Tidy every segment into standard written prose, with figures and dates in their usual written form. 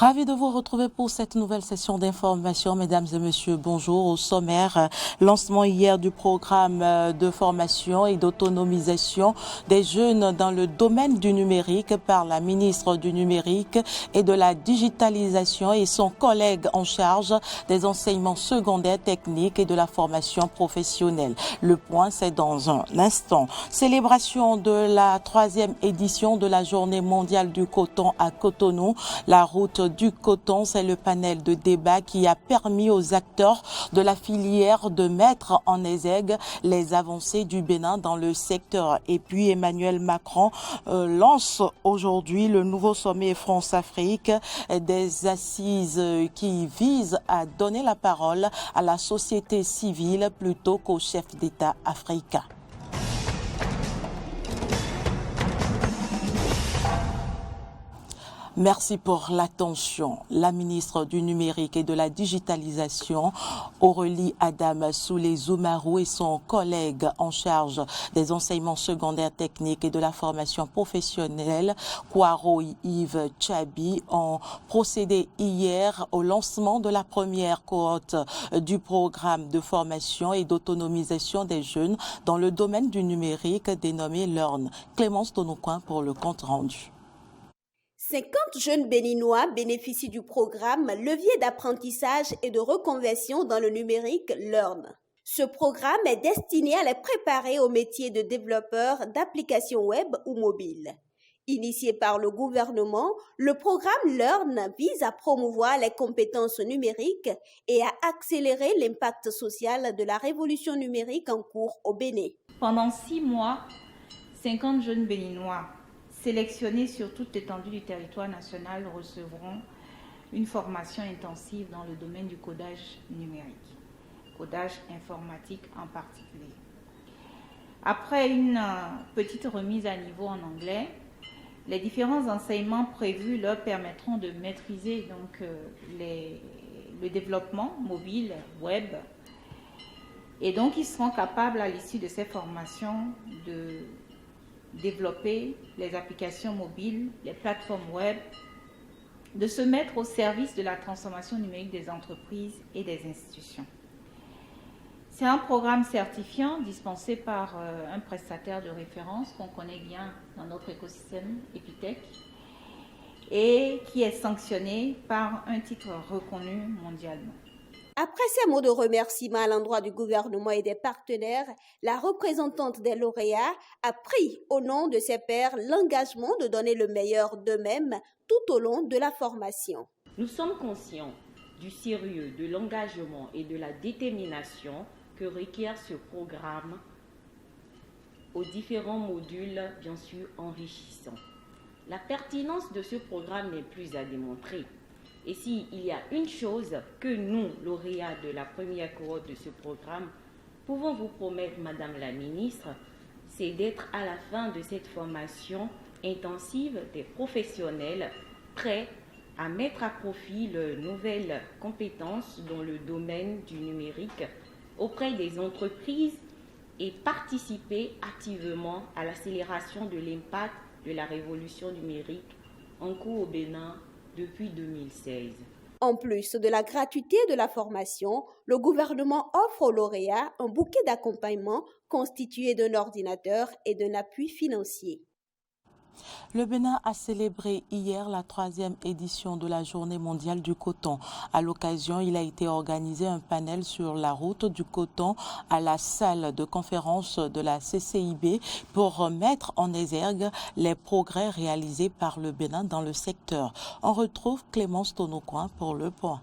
Ravi de vous retrouver pour cette nouvelle session d'information. Mesdames et messieurs, bonjour. Au sommaire, lancement hier du programme de formation et d'autonomisation des jeunes dans le domaine du numérique par la ministre du numérique et de la digitalisation et son collègue en charge des enseignements secondaires techniques et de la formation professionnelle. Le point, c'est dans un instant. Célébration de la 3e édition de la Journée mondiale du coton à Cotonou. La route du coton, c'est le panel de débat qui a permis aux acteurs de la filière de mettre en exergue les avancées du Bénin dans le secteur. Et puis Emmanuel Macron lance aujourd'hui le nouveau sommet France-Afrique, des assises qui visent à donner la parole à la société civile plutôt qu'aux chefs d'État africains. Merci pour l'attention. La ministre du numérique et de la digitalisation, Aurélie Adam Soulé-Zoumarou, et son collègue en charge des enseignements secondaires techniques et de la formation professionnelle, Kwaro Yves Tchabi, ont procédé hier au lancement de la première cohorte du programme de formation et d'autonomisation des jeunes dans le domaine du numérique dénommé LEARN. Clémence Tonoucoin pour le compte rendu. 50 jeunes béninois bénéficient du programme Levier d'apprentissage et de reconversion dans le numérique LEARN. Ce programme est destiné à les préparer au métier de développeur d'applications web ou mobiles. Initié par le gouvernement, le programme LEARN vise à promouvoir les compétences numériques et à accélérer l'impact social de la révolution numérique en cours au Bénin. Pendant 6 mois, 50 jeunes béninois sélectionnés sur toute l'étendue du territoire national recevront une formation intensive dans le domaine du codage numérique, codage informatique en particulier. Après une petite remise à niveau en anglais, les différents enseignements prévus leur permettront de maîtriser donc le développement mobile, web, et donc ils seront capables à l'issue de ces formations de développer les applications mobiles, les plateformes web, de se mettre au service de la transformation numérique des entreprises et des institutions. C'est un programme certifiant dispensé par un prestataire de référence qu'on connaît bien dans notre écosystème Epitech et qui est sanctionné par un titre reconnu mondialement. Après ces mots de remerciement à l'endroit du gouvernement et des partenaires, la représentante des lauréats a pris au nom de ses pairs l'engagement de donner le meilleur d'eux-mêmes tout au long de la formation. Nous sommes conscients du sérieux, de l'engagement et de la détermination que requiert ce programme aux différents modules, bien sûr, enrichissants. La pertinence de ce programme n'est plus à démontrer. Et s'il y a une chose que nous, lauréats de la première cohorte de ce programme, pouvons vous promettre, Madame la Ministre, c'est d'être à la fin de cette formation intensive des professionnels prêts à mettre à profit leurs nouvelles compétences dans le domaine du numérique auprès des entreprises et participer activement à l'accélération de l'impact de la révolution numérique en cours au Bénin depuis 2016. En plus de la gratuité de la formation, le gouvernement offre aux lauréats un bouquet d'accompagnement constitué d'un ordinateur et d'un appui financier. Le Bénin a célébré hier la 3e édition de la Journée mondiale du coton. À l'occasion, il a été organisé un panel sur la route du coton à la salle de conférence de la CCIB pour mettre en exergue les progrès réalisés par le Bénin dans le secteur. On retrouve Clémence Tonoucoin pour le point.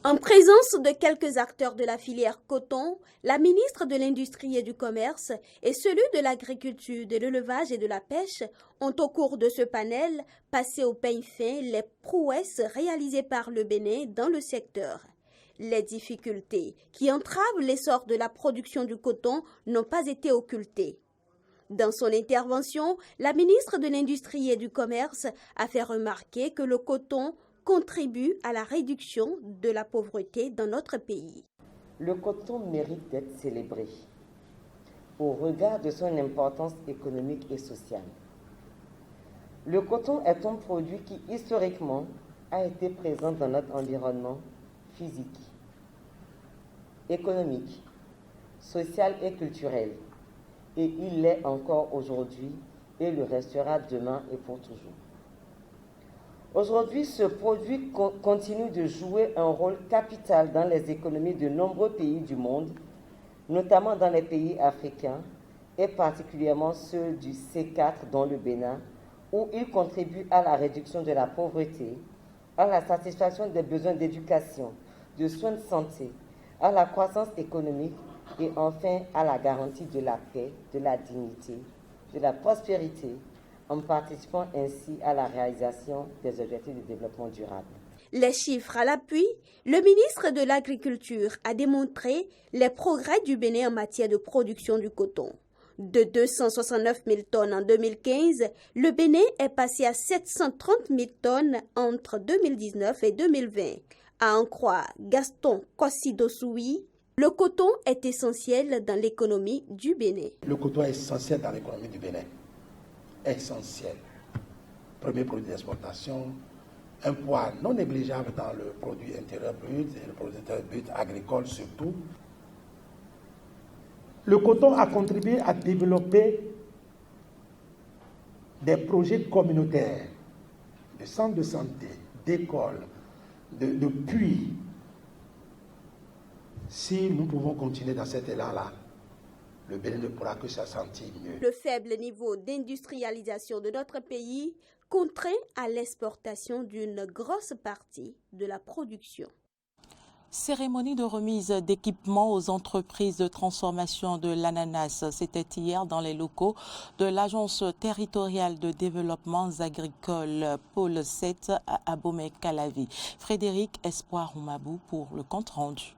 En présence de quelques acteurs de la filière coton, la ministre de l'Industrie et du Commerce et celui de l'Agriculture, de l'Élevage et de la Pêche ont au cours de ce panel passé au peigne fin les prouesses réalisées par le Bénin dans le secteur. Les difficultés qui entravent l'essor de la production du coton n'ont pas été occultées. Dans son intervention, la ministre de l'Industrie et du Commerce a fait remarquer que le coton contribue à la réduction de la pauvreté dans notre pays. Le coton mérite d'être célébré au regard de son importance économique et sociale. Le coton est un produit qui, historiquement, a été présent dans notre environnement physique, économique, social et culturel. Et il l'est encore aujourd'hui et le restera demain et pour toujours. Aujourd'hui, ce produit continue de jouer un rôle capital dans les économies de nombreux pays du monde, notamment dans les pays africains et particulièrement ceux du C4 dont le Bénin, où il contribue à la réduction de la pauvreté, à la satisfaction des besoins d'éducation, de soins de santé, à la croissance économique et enfin à la garantie de la paix, de la dignité, de la prospérité, en participant ainsi à la réalisation des objectifs de développement durable. Les chiffres à l'appui, le ministre de l'Agriculture a démontré les progrès du Bénin en matière de production du coton. De 269 000 tonnes en 2015, le Bénin est passé à 730 000 tonnes entre 2019 et 2020. À en croire Gaston Kossidossoui, le coton est essentiel dans l'économie du Bénin. Le coton est essentiel dans l'économie du Bénin. Essentiel. Premier produit d'exportation, un poids non négligeable dans le produit intérieur brut et le produit intérieur brut agricole surtout. Le coton a contribué à développer des projets communautaires, de centres de santé, d'écoles, de puits. Si nous pouvons continuer dans cet élan-là, le Bénin ne pourra que se sentir mieux. Le faible niveau d'industrialisation de notre pays contraint à l'exportation d'une grosse partie de la production. Cérémonie de remise d'équipements aux entreprises de transformation de l'ananas. C'était hier dans les locaux de l'Agence territoriale de développement agricole Pôle 7 à Abomey-Calavi. Frédéric Espoir-Oumabou pour le compte rendu.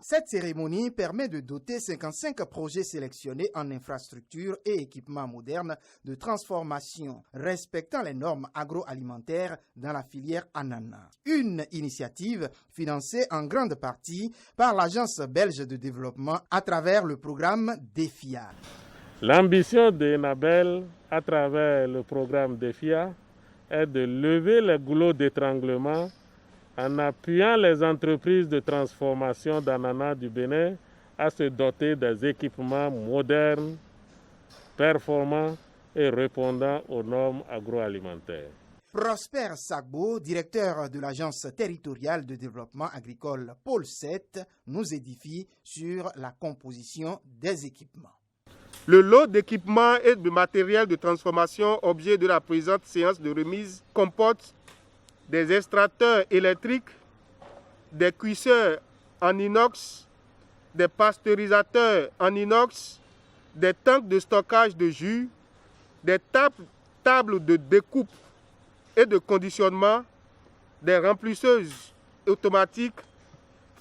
Cette cérémonie permet de doter 55 projets sélectionnés en infrastructures et équipements modernes de transformation respectant les normes agroalimentaires dans la filière ananas. Une initiative financée en grande partie par l'Agence belge de développement à travers le programme DEFIA. L'ambition de Enabel à travers le programme DEFIA est de lever les goulots d'étranglement en appuyant les entreprises de transformation d'ananas du Bénin à se doter des équipements modernes, performants et répondant aux normes agroalimentaires. Prosper Sagbo, directeur de l'Agence territoriale de développement agricole Pôle 7, nous édifie sur la composition des équipements. Le lot d'équipements et de matériel de transformation objet de la présente séance de remise comporte des extracteurs électriques, des cuisseurs en inox, des pasteurisateurs en inox, des tanks de stockage de jus, des tables de découpe et de conditionnement, des remplisseuses automatiques,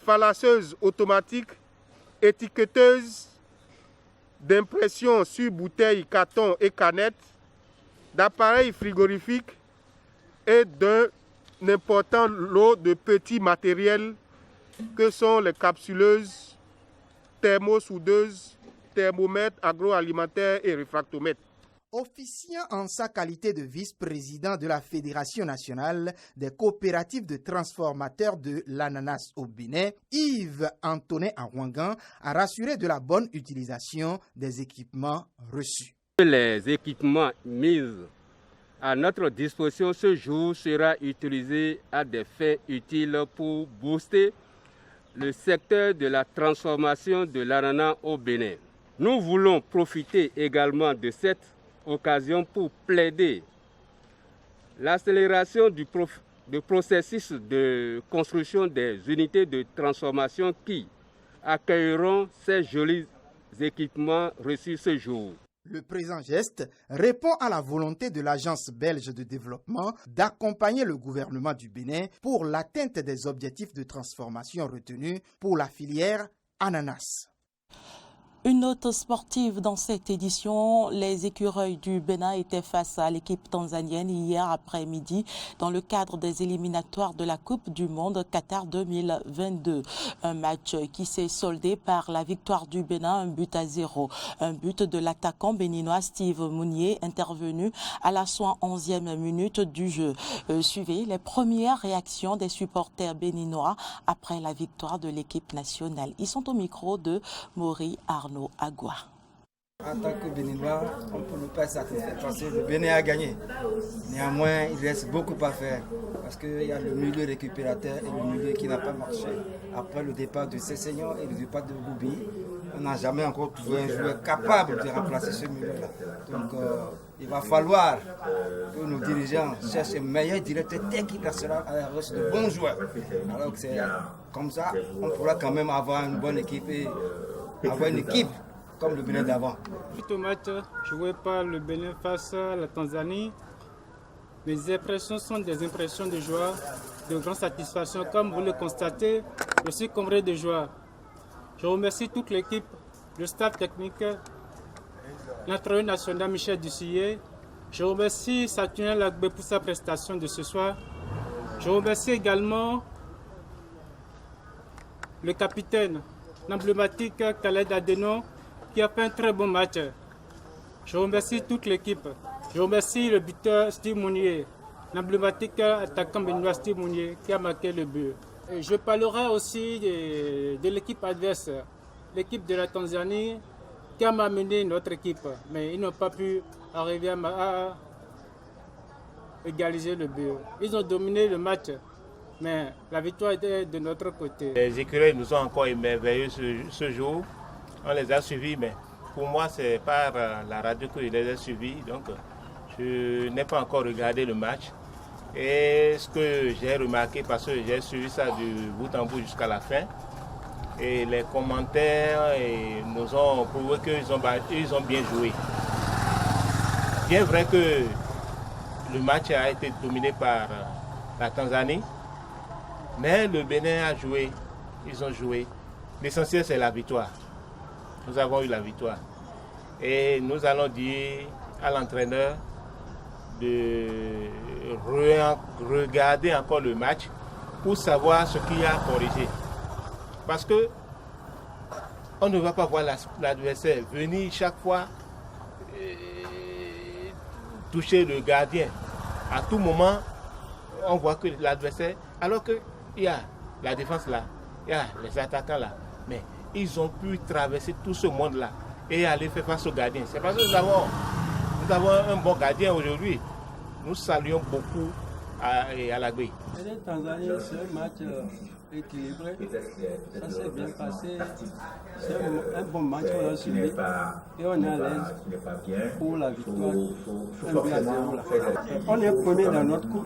fallasseuses automatiques, étiqueteuses, d'impression sur bouteilles, cartons et canettes, d'appareils frigorifiques et d'un important lot de petits matériels que sont les capsuleuses, thermosoudeuses, thermomètres agroalimentaires et réfractomètres. Officiant en sa qualité de vice-président de la Fédération nationale des coopératives de transformateurs de l'ananas au Bénin, Yves Antonin Arwangan a rassuré de la bonne utilisation des équipements reçus. Les équipements mis à notre disposition ce jour sera utilisé à des fins utiles pour booster le secteur de la transformation de l'ananas au Bénin. Nous voulons profiter également de cette occasion pour plaider l'accélération du processus de construction des unités de transformation qui accueilleront ces jolis équipements reçus ce jour. Le présent geste répond à la volonté de l'Agence belge de développement d'accompagner le gouvernement du Bénin pour l'atteinte des objectifs de transformation retenus pour la filière ananas. Une note sportive dans cette édition, les écureuils du Bénin étaient face à l'équipe tanzanienne hier après-midi dans le cadre des éliminatoires de la Coupe du Monde Qatar 2022. Un match qui s'est soldé par la victoire du Bénin, 1-0. Un but de l'attaquant béninois Steve Mounier intervenu à la 71e minute du jeu. Suivez les premières réactions des supporters béninois après la victoire de l'équipe nationale. Ils sont au micro de Maury Arnaud Agua. En tant que Béninois, on ne peut pas satisfaire parce que le Bénin a gagné. Néanmoins, il reste beaucoup à faire parce qu'il y a le milieu récupérateur et le milieu qui n'a pas marché. Après le départ de Cessignon et le départ de Goubi, on n'a jamais encore trouvé un joueur capable de remplacer ce milieu-là. Donc, il va falloir que nos dirigeants cherchent un meilleur directeur technique national à la recherche de bons joueurs. Alors que c'est comme ça, on pourra quand même avoir une bonne équipe et avoir une équipe comme le Bénin d'avant. Suite au match joué par le Bénin face à la Tanzanie, mes impressions sont des impressions de joie, de grande satisfaction. Comme vous le constatez, je suis comblé de joie. Je remercie toute l'équipe, le staff technique, l'entraîneur national Michel Dussillet. Je remercie Saturnin Lagbe pour sa prestation de ce soir. Je remercie également le capitaine, l'emblématique Khaled Adeno, qui a fait un très bon match. Je remercie toute l'équipe. Je remercie le buteur Steve Mounier, l'emblématique attaquant béninois Steve Mounier, qui a marqué le but. Et je parlerai aussi de l'équipe adverse, l'équipe de la Tanzanie, qui a amené notre équipe. Mais ils n'ont pas pu arriver à égaliser le but. Ils ont dominé le match, mais la victoire était de notre côté. Les écureuils nous ont encore émerveillés ce jour. On les a suivis, mais pour moi, c'est par la radio que je les ai suivis. Donc, je n'ai pas encore regardé le match. Et ce que j'ai remarqué, parce que j'ai suivi ça du bout en bout jusqu'à la fin, et les commentaires nous ont prouvé qu'ils ont bien joué. Bien vrai que le match a été dominé par la Tanzanie, mais le Bénin a joué, ils ont joué. L'essentiel, c'est la victoire. Nous avons eu la victoire. Et nous allons dire à l'entraîneur de regarder encore le match pour savoir ce qu'il y a à corriger. Parce que on ne va pas voir l'adversaire venir chaque fois toucher le gardien. À tout moment, on voit que l'adversaire, alors qu'il y a la défense là, il y a les attaquants là, mais ils ont pu traverser tout ce monde-là et aller faire face au gardien. C'est parce que nous avons un bon gardien aujourd'hui. Nous saluons beaucoup à Lagbe. Les Tanzanie, c'est un match équilibré. Ça s'est bien passé. C'est un bon match qu'on a suivi. Et on est à l'aise pour la victoire. 1-0. On est premier dans notre club.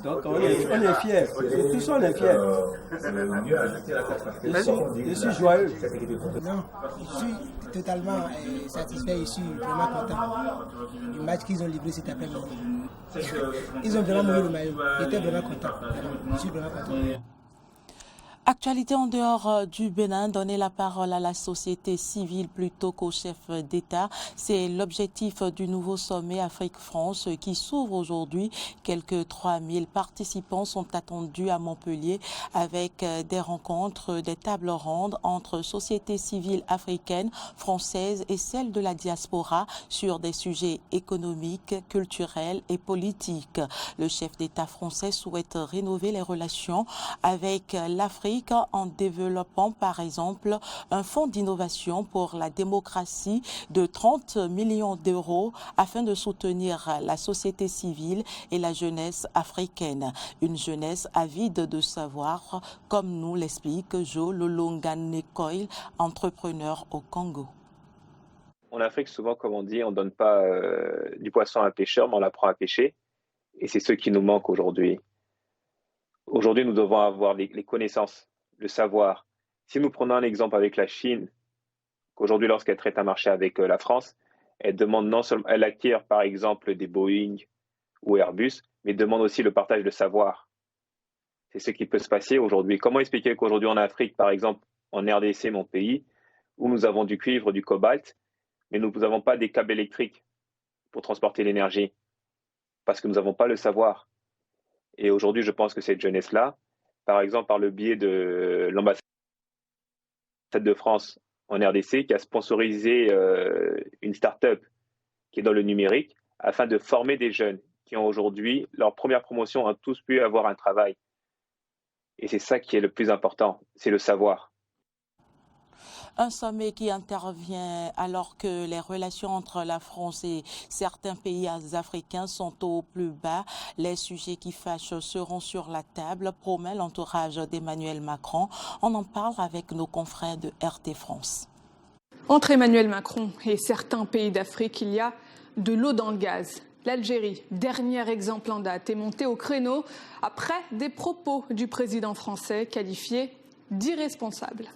Donc on est fiers. Tous on est fiers. Je suis joyeux. Non, je suis totalement satisfait. Je suis vraiment content du match qu'ils ont livré cet après-midi. Ils ont vraiment mouillé le maillot. J'étais vraiment content. Je suis vraiment content. Actualité en dehors du Bénin, donner la parole à la société civile plutôt qu'au chef d'État. C'est l'objectif du nouveau sommet Afrique-France qui s'ouvre aujourd'hui. Quelques 3000 participants sont attendus à Montpellier avec des rencontres, des tables rondes entre sociétés civiles africaines, françaises et celles de la diaspora sur des sujets économiques, culturels et politiques. Le chef d'État français souhaite rénover les relations avec l'Afrique en développant par exemple un fonds d'innovation pour la démocratie de 30 millions d'euros afin de soutenir la société civile et la jeunesse africaine. Une jeunesse avide de savoir, comme nous l'explique Joe Lolonganekoil, entrepreneur au Congo. En Afrique, souvent, comme on dit, on ne donne pas du poisson à un pêcheur, mais on l'apprend à pêcher. Et c'est ce qui nous manque aujourd'hui. Aujourd'hui, nous devons avoir les connaissances, le savoir. Si nous prenons un exemple avec la Chine, qu'aujourd'hui, lorsqu'elle traite un marché avec la France, elle demande non seulement, elle acquiert par exemple des Boeing ou Airbus, mais demande aussi le partage de savoir. C'est ce qui peut se passer aujourd'hui. Comment expliquer qu'aujourd'hui en Afrique, par exemple, en RDC, mon pays, où nous avons du cuivre, du cobalt, mais nous n'avons pas des câbles électriques pour transporter l'énergie, parce que nous n'avons pas le savoir. Et aujourd'hui, je pense que cette jeunesse-là, par exemple par le biais de l'ambassade de France en RDC, qui a sponsorisé une start-up qui est dans le numérique, afin de former des jeunes qui ont aujourd'hui leur première promotion, ont tous pu avoir un travail. Et c'est ça qui est le plus important, c'est le savoir. Un sommet qui intervient alors que les relations entre la France et certains pays africains sont au plus bas. Les sujets qui fâchent seront sur la table, promet l'entourage d'Emmanuel Macron. On en parle avec nos confrères de RT France. Entre Emmanuel Macron et certains pays d'Afrique, il y a de l'eau dans le gaz. L'Algérie, dernier exemple en date, est montée au créneau après des propos du président français qualifiés d'irresponsables.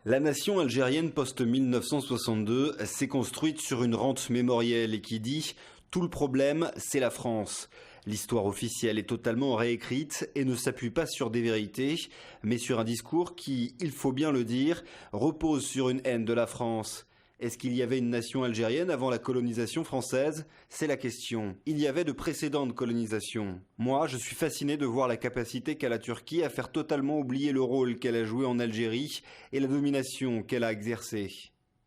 La nation algérienne post-1962 s'est construite sur une rente mémorielle et qui dit « tout le problème, c'est la France ». L'histoire officielle est totalement réécrite et ne s'appuie pas sur des vérités, mais sur un discours qui, il faut bien le dire, repose sur une haine de la France. Est-ce qu'il y avait une nation algérienne avant la colonisation française? C'est la question. Il y avait de précédentes colonisations. Moi, je suis fasciné de voir la capacité qu'a la Turquie à faire totalement oublier le rôle qu'elle a joué en Algérie et la domination qu'elle a exercée.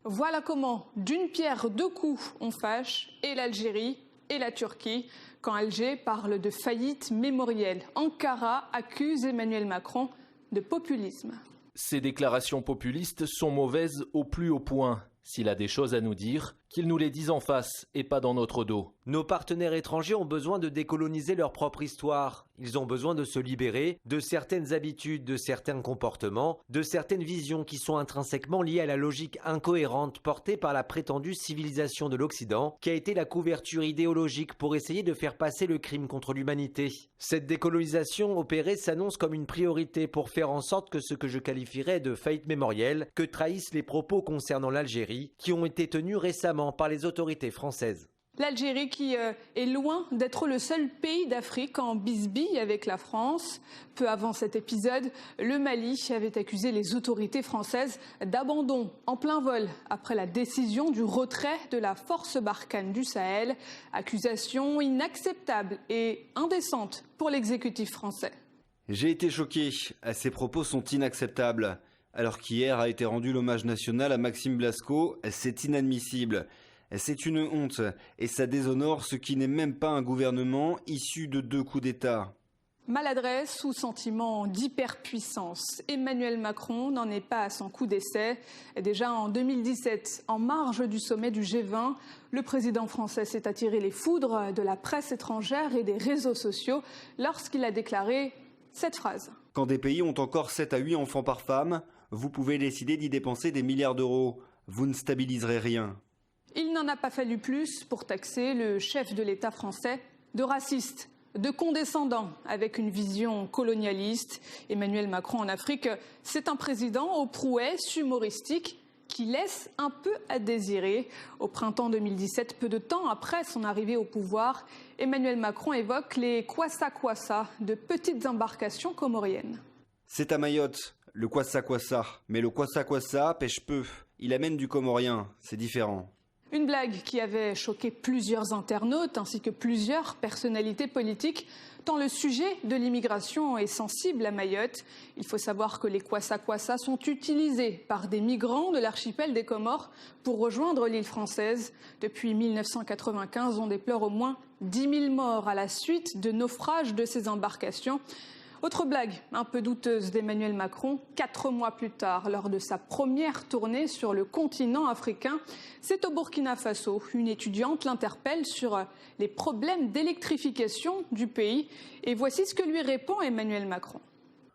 Voilà comment, d'une pierre deux coups, on fâche et l'Algérie et la Turquie. Quand Alger parle de faillite mémorielle, Ankara accuse Emmanuel Macron de populisme. Ces déclarations populistes sont mauvaises au plus haut point. S'il a des choses à nous dire, qu'il nous les dise en face et pas dans notre dos. Nos partenaires étrangers ont besoin de décoloniser leur propre histoire. Ils ont besoin de se libérer de certaines habitudes, de certains comportements, de certaines visions qui sont intrinsèquement liées à la logique incohérente portée par la prétendue civilisation de l'Occident, qui a été la couverture idéologique pour essayer de faire passer le crime contre l'humanité. Cette décolonisation opérée s'annonce comme une priorité pour faire en sorte que ce que je qualifierais de faillite mémorielle, que trahissent les propos concernant l'Algérie, qui ont été tenus récemment par les autorités françaises. L'Algérie qui est loin d'être le seul pays d'Afrique en bisbille avec la France. Peu avant cet épisode, le Mali avait accusé les autorités françaises d'abandon en plein vol après la décision du retrait de la force Barkhane du Sahel. Accusation inacceptable et indécente pour l'exécutif français. J'ai été choqué. Ces propos sont inacceptables. Alors qu'hier a été rendu l'hommage national à Maxime Blasco, c'est inadmissible. C'est une honte et ça déshonore ce qui n'est même pas un gouvernement issu de 2 coups d'État. Maladresse ou sentiment d'hyperpuissance. Emmanuel Macron n'en est pas à son coup d'essai. Déjà en 2017, en marge du sommet du G20, le président français s'est attiré les foudres de la presse étrangère et des réseaux sociaux lorsqu'il a déclaré cette phrase. Quand des pays ont encore 7 à 8 enfants par femme, vous pouvez décider d'y dépenser des milliards d'euros. Vous ne stabiliserez rien. Il n'en a pas fallu plus pour taxer le chef de l'État français de raciste, de condescendant, avec une vision colonialiste. Emmanuel Macron en Afrique, c'est un président aux prouesses humoristiques qui laisse un peu à désirer. Au printemps 2017, peu de temps après son arrivée au pouvoir, Emmanuel Macron évoque les kwassa-kwassa, de petites embarcations comoriennes. C'est à Mayotte, le kwassa-kwassa. Mais le kwassa-kwassa pêche peu. Il amène du comorien, c'est différent. Une blague qui avait choqué plusieurs internautes ainsi que plusieurs personnalités politiques, tant le sujet de l'immigration est sensible à Mayotte. Il faut savoir que les kwassa-kwassa sont utilisés par des migrants de l'archipel des Comores pour rejoindre l'île française. Depuis 1995, on déplore au moins 10 000 morts à la suite de naufrages de ces embarcations. Autre blague un peu douteuse d'Emmanuel Macron, 4 mois plus tard, lors de sa première tournée sur le continent africain, c'est au Burkina Faso. Une étudiante l'interpelle sur les problèmes d'électrification du pays. Et voici ce que lui répond Emmanuel Macron.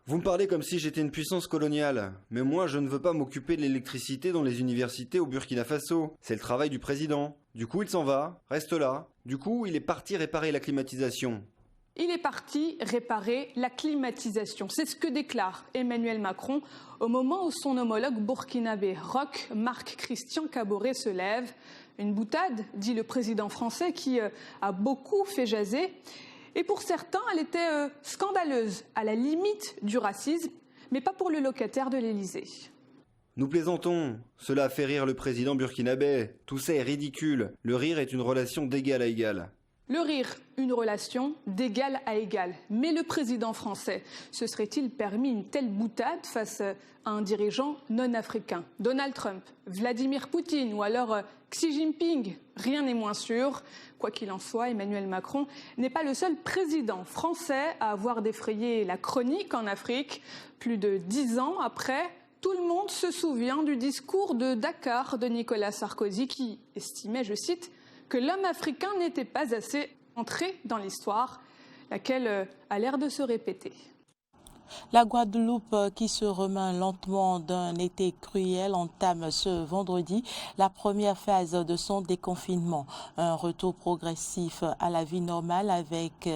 Vous me parlez comme si j'étais une puissance coloniale. Mais moi, je ne veux pas m'occuper de l'électricité dans les universités au Burkina Faso. C'est le travail du président. Du coup, il s'en va, reste là. Du coup, il est parti réparer la climatisation. Il est parti réparer la climatisation. C'est ce que déclare Emmanuel Macron au moment où son homologue burkinabé Roch Marc-Christian Kaboré se lève. Une boutade, dit le président français, qui a beaucoup fait jaser. Et pour certains, elle était scandaleuse, à la limite du racisme, mais pas pour le locataire de l'Élysée. Nous plaisantons. Cela a fait rire le président burkinabé. Tout ça est ridicule. Le rire est une relation d'égal à égal. Le rire, une relation d'égal à égal. Mais le président français se serait-il permis une telle boutade face à un dirigeant non africain? Donald Trump, Vladimir Poutine ou alors Xi Jinping? Rien n'est moins sûr. Quoi qu'il en soit, Emmanuel Macron n'est pas le seul président français à avoir défrayé la chronique en Afrique. Plus de 10 ans après, tout le monde se souvient du discours de Dakar de Nicolas Sarkozy qui estimait, je cite, que l'homme africain n'était pas assez entré dans l'histoire, laquelle a l'air de se répéter. La Guadeloupe, qui se remet lentement d'un été cruel, entame ce vendredi la première phase de son déconfinement. Un retour progressif à la vie normale avec,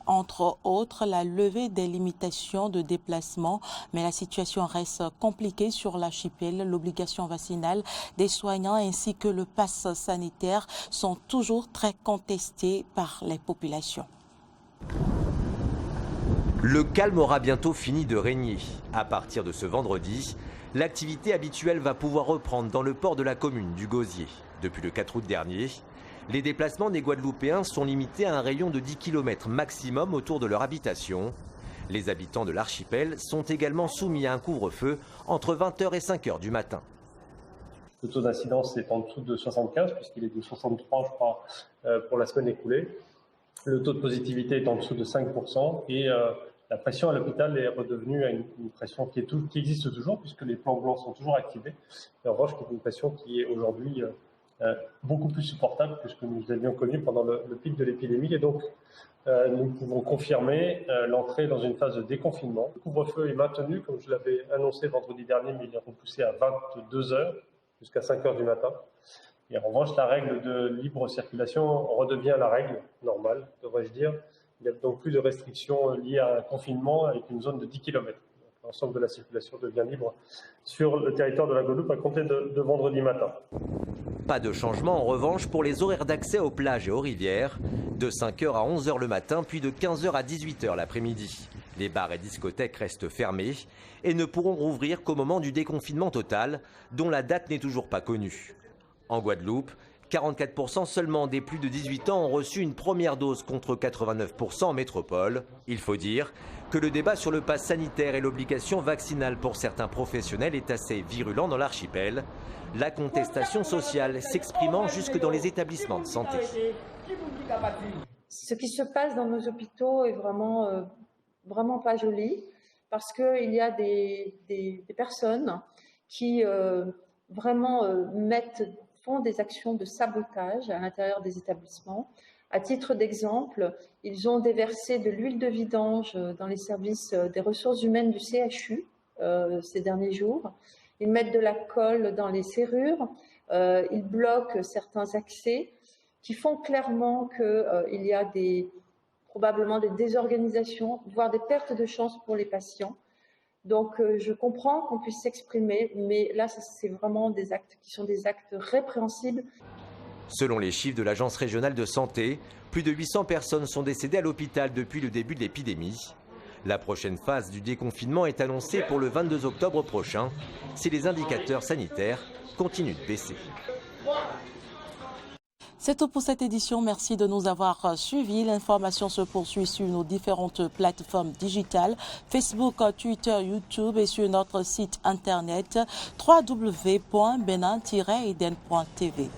entre autres, la levée des limitations de déplacement. Mais la situation reste compliquée sur l'archipel. L'obligation vaccinale des soignants ainsi que le pass sanitaire sont toujours très contestés par les populations. Le calme aura bientôt fini de régner. À partir de ce vendredi, l'activité habituelle va pouvoir reprendre dans le port de la commune du Gosier. Depuis le 4 août dernier, les déplacements des Guadeloupéens sont limités à un rayon de 10 km maximum autour de leur habitation. Les habitants de l'archipel sont également soumis à un couvre-feu entre 20h et 5h du matin. Le taux d'incidence est en dessous de 75, puisqu'il est de 63, je crois, pour la semaine écoulée. Le taux de positivité est en dessous de 5% et la pression à l'hôpital est redevenue à une pression qui existe toujours, puisque les plans blancs sont toujours activés. Et en revanche, c'est une pression qui est aujourd'hui beaucoup plus supportable que ce que nous avions connu pendant le pic de l'épidémie. Et donc, nous pouvons confirmer l'entrée dans une phase de déconfinement. Le couvre-feu est maintenu, comme je l'avais annoncé vendredi dernier, mais il est repoussé à 22h jusqu'à 5h du matin. Et en revanche, la règle de libre circulation redevient la règle normale, devrais-je dire. Il n'y a donc plus de restrictions liées à un confinement avec une zone de 10 km. L'ensemble de la circulation devient libre sur le territoire de la Guadeloupe à compter de vendredi matin. Pas de changement en revanche pour les horaires d'accès aux plages et aux rivières, de 5h à 11h le matin, puis de 15h à 18h l'après-midi. Les bars et discothèques restent fermés et ne pourront rouvrir qu'au moment du déconfinement total, dont la date n'est toujours pas connue. En Guadeloupe, 44% seulement des plus de 18 ans ont reçu une première dose contre 89% en métropole. Il faut dire que le débat sur le pass sanitaire et l'obligation vaccinale pour certains professionnels est assez virulent dans l'archipel, la contestation sociale s'exprimant jusque dans les établissements de santé. Ce qui se passe dans nos hôpitaux est vraiment pas joli, parce qu'il y a des personnes qui font des actions de sabotage à l'intérieur des établissements. À titre d'exemple, ils ont déversé de l'huile de vidange dans les services des ressources humaines du CHU ces derniers jours. Ils mettent de la colle dans les serrures, ils bloquent certains accès qui font clairement qu'il y a probablement des désorganisations, voire des pertes de chance pour les patients. Donc, je comprends qu'on puisse s'exprimer, mais là, c'est vraiment des actes qui sont des actes répréhensibles. Selon les chiffres de l'Agence régionale de santé, plus de 800 personnes sont décédées à l'hôpital depuis le début de l'épidémie. La prochaine phase du déconfinement est annoncée pour le 22 octobre prochain, si les indicateurs sanitaires continuent de baisser. C'est tout pour cette édition. Merci de nous avoir suivis. L'information se poursuit sur nos différentes plateformes digitales, Facebook, Twitter, YouTube et sur notre site internet www.benin-eden.tv.